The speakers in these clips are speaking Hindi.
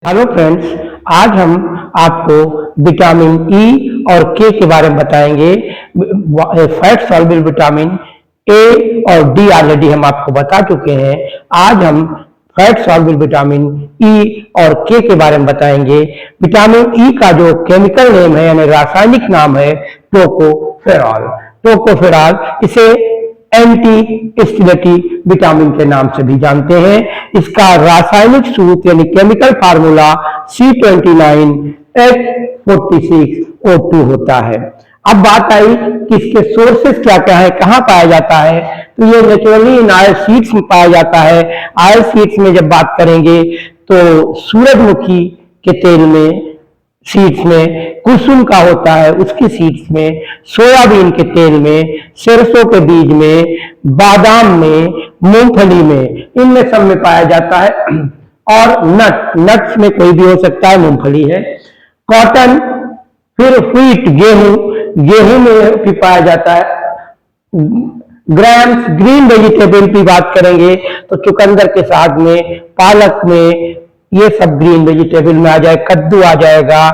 हेलो फ्रेंड्स, आज हम आपको विटामिन ई और के बारे में बताएंगे। फैट सॉल्युबल विटामिन ए और डी ऑलरेडी हम आपको बता चुके हैं। आज हम फैट सॉल्युबल विटामिन ई और के बारे में बताएंगे। विटामिन ई का जो केमिकल नेम है यानी रासायनिक नाम है टोकोफेरॉल। टोकोफेरॉल इसे एंटी स्टिमुलेटरी विटामिन के नाम से भी जानते हैं। इसका रासायनिक सूत्र यानी केमिकल फार्मूला C29H46O2 होता है। अब बात आई कि इसके सोर्सेस क्या क्या है, कहाँ पाया जाता है, तो ये नेचुरली इन ऑयल सीड्स में पाया जाता है। ऑयल सीड्स में जब बात करेंगे तो सूरजमुखी के तेल में, सीड्स में, कुसुम का होता है उसकी सीड्स में, सोयाबीन के तेल में, सरसों के बीज में, बादाम में, मूंगफली में, इनमें सब में पाया जाता है। और नट्स में कोई भी हो सकता है, मूंगफली है। कॉटन, फिर व्हीट, गेहूं में भी पाया जाता है। ग्राम्स, ग्रीन वेजिटेबल की बात करेंगे तो चुकंदर के साग में, पालक में, ये सब ग्रीन वेजिटेबल में आ जाए। कद्दू आ जाएगा,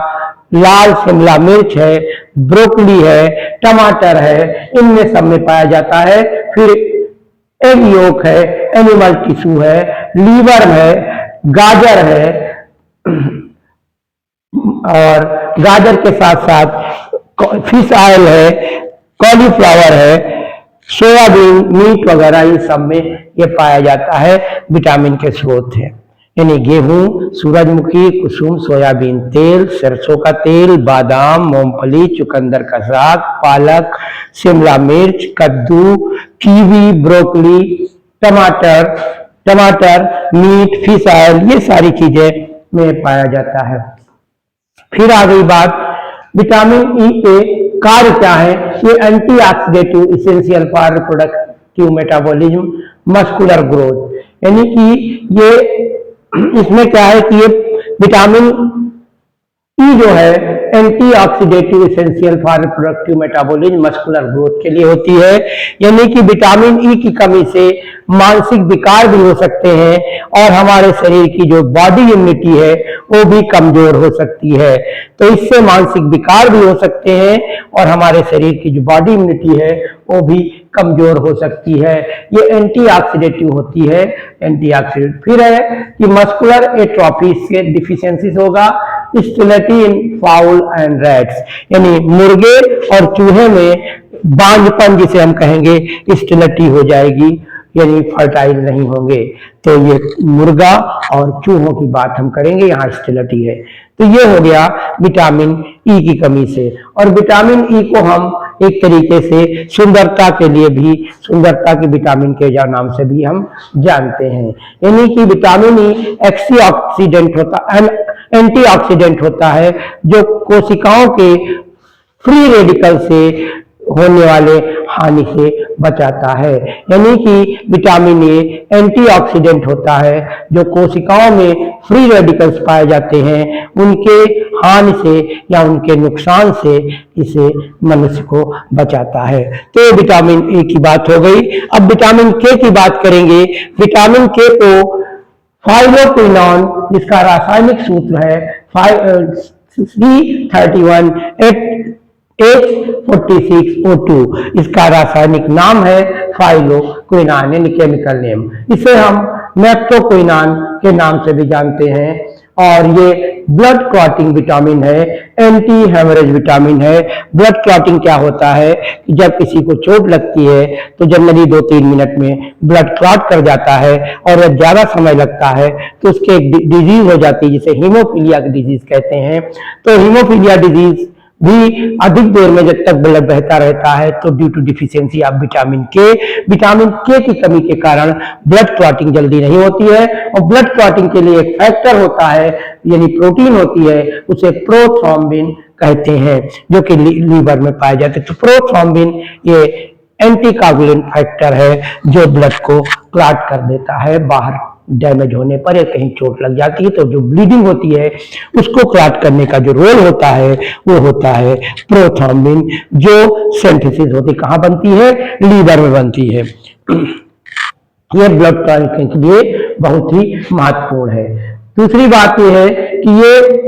लाल शिमला मिर्च है, ब्रोकली है, टमाटर है, इनमें सब में पाया जाता है। फिर एग योक है, एनिमल टिश्यू है, लीवर है, गाजर है, और गाजर के साथ साथ फिश ऑयल है, कॉलीफ्लावर है, सोयाबीन, मीट वगैरह, इन सब में ये पाया जाता है। विटामिन के स्रोत है यानी गेहूं, सूरजमुखी, कुसुम, सोयाबीन तेल, सरसों का तेल, बादाम, मूंगफली, चुकंदर का साग, पालक, शिमला मिर्च, कद्दू, कीवी, ब्रोकली, टमाटर, मीट, फिश ऑयल, ये सारी चीजें में पाया जाता है। फिर आ गई बात विटामिन ई के कार्य क्या है। ये antioxidative essential for reproductive metabolism, muscular growth, यानी कि ये इसमें क्या है कि ये विटामिन ई जो है antioxidative essential for reproductive metabolism, muscular growth के लिए होती है। यानी कि विटामिन ई की कमी से मानसिक विकार भी हो सकते हैं और हमारे शरीर की जो बॉडी इम्यूनिटी है वो भी कमजोर हो सकती है। तो इससे मानसिक विकार भी हो सकते हैं और हमारे शरीर की जो बॉडी इम्यूनिटी है वो भी कमजोर हो सकती है। ये एंटीऑक्सीडेटिव होती है, एंटीऑक्सीडेंट। फिर है कि मस्कुलर एट्रोफी के डिफिशियंसीज होगा। Sterility in foul and rats, यानी मुर्गे और चूहे में बांझपन जिसे हम कहेंगे, स्टेलिटी हो जाएगी, यानी फर्टाइल नहीं होंगे। तो ये मुर्गा और चूहों की बात हम करेंगे, यहाँ स्टेलिटी है। तो ये हो गया विटामिन ई की कमी से। और विटामिन ई को हम एक तरीके से सुंदरता के लिए भी, सुंदरता के विटामिन के नाम से भी हम जानते हैं। यानी कि विटामिन ई एंटीऑक्सीडेंट होता है जो कोशिकाओं के फ्री रेडिकल से होने वाले हानि से बचाता है। यानी कि विटामिन ए एंटीऑक्सीडेंट होता है जो कोशिकाओं में फ्री रेडिकल्स पाए जाते हैं, उनके हानि से या उनके नुकसान से इसे मनुष्य को बचाता है। तो विटामिन ए की बात हो गई। अब विटामिन के की बात करेंगे। विटामिन के को फाइलोक्विनोन, जिसका रासायनिक सूत्र है C31H46O2, इसका रासायनिक नाम है फाइलोक्विनान यानी केमिकल नेम। इसे हम नेप्टोक्विनान के नाम से भी जानते हैं। और ये ब्लड क्लॉटिंग विटामिन है, एंटी हेमरेज विटामिन है। ब्लड क्लॉटिंग क्या होता है कि जब किसी को चोट लगती है तो जनरली 2-3 मिनट में ब्लड क्लॉट कर जाता है, और जब ज्यादा समय लगता है तो उसके एक डिजीज हो जाती है जिसे हीमोफीलिया की डिजीज कहते हैं। तो हीमोफीलिया डिजीज भी अधिक देर में जब तक ब्लड बहता रहता है तो due to deficiency of vitamin K की कमी के कारण ब्लड क्लॉटिंग जल्दी नहीं होती है। और ब्लड क्लॉटिंग के लिए एक फैक्टर होता है, यानी प्रोटीन होती है, उसे प्रोथ्रोम्बिन कहते हैं, जो कि लीवर में पाए जाते हैं। तो प्रोथ्रोम्बिन ये एंटीकोगुलेंट फैक्टर है जो ब्लड को क्लॉट कर देता है। बाहर डैमेज होने पर या कहीं चोट लग जाती है तो जो ब्लीडिंग होती है उसको क्लॉट करने का जो रोल होता है वो होता है प्रोथ्रोम्बिन, जो सिंथेसिस होती कहाँ बनती है, लीवर में बनती है। ये ब्लड क्लॉटिंग के लिए बहुत ही महत्वपूर्ण है। दूसरी बात यह है कि ये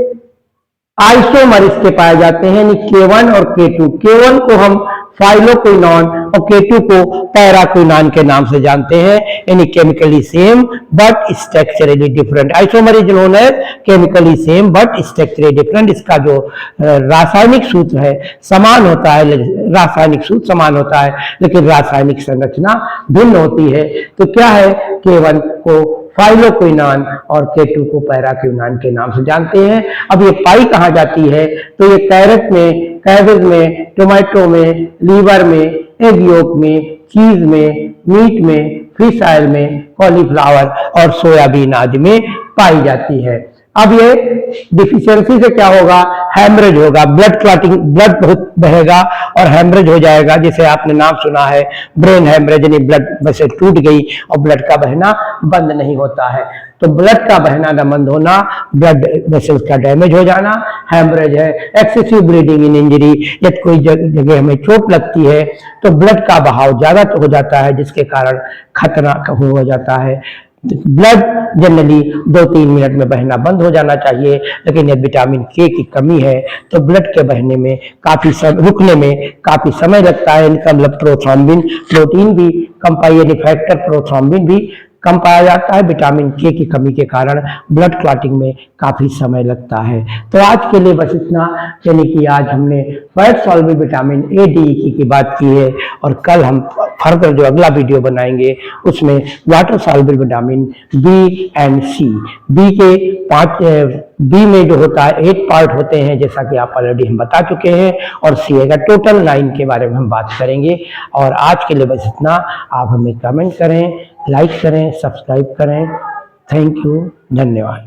आइसोमर इसके पाए जाते हैं, यानी K1 और K2। K1 को हम फाइलोक्विनोन और K2 को पैराक्विनोन के नाम से जानते हैं, यानी chemically same but structurally different. Isomer is known as chemically same but structurally different. इसका जो रासायनिक सूत्र है समान होता है, रासायनिक सूत्र समान होता है, लेकिन रासायनिक संरचना भिन्न होती है। तो क्या है, K1 को फाइलोक्विनोन और K2 को पैराक्विनोन के नाम से जानते हैं। अब ये पाई कहाँ जाती है, तो ये कैरेट में, कैबेज में, टोमेटो में, लीवर में, एग योक में, चीज में, मीट में, फिश ऑयल में, कॉलीफ्लावर और सोयाबीन आदि में पाई जाती है। अब ये डिफिशियंसी से क्या होगा, हैमरेज होगा, ब्लड क्लॉटिंग, ब्लड बहुत बहेगा और हैमरेज हो जाएगा, जिसे आपने नाम सुना है ब्रेन हैमरेज, यानी ब्लड वैसे टूट गई और ब्लड का बहना बंद नहीं होता है। तो ब्लड का बहना न बंद होना, ब्लड वेसल्स का डैमेज हो जाना हैमरेज है। एक्सेसिव ब्लीडिंग इन इंजरी, जब कोई जगह हमें चोट लगती है तो ब्लड का बहाव ज्यादा हो जाता है, जिसके कारण खतरा हो जाता है। ब्लड जनरली 2-3 मिनट में बहना बंद हो जाना चाहिए, लेकिन यदि विटामिन के की कमी है तो ब्लड के बहने में रुकने में काफी समय लगता है। इनका मतलब प्रोथ्रोम्बिन प्रोटीन भी कम पाई, यानी फैक्टर प्रोथ्रोम्बिन भी कम पाया जाता है। विटामिन के की कमी के कारण ब्लड क्लॉटिंग में काफी समय लगता है। तो आज के लिए बस इतना, यानी कि आज हमने fat soluble vitamin A, D, E की बात की है, और कल हम फर्दर जो अगला वीडियो बनाएंगे उसमें water soluble vitamin B and C. B में जो होता है 8 पार्ट होते हैं, जैसा कि आप ऑलरेडी हम बता चुके हैं, और सी का टोटल 9 के बारे में हम बात करेंगे। और आज के लिए बस इतना। आप हमें कमेंट करें, लाइक करें, सब्सक्राइब करें। थैंक यू, धन्यवाद।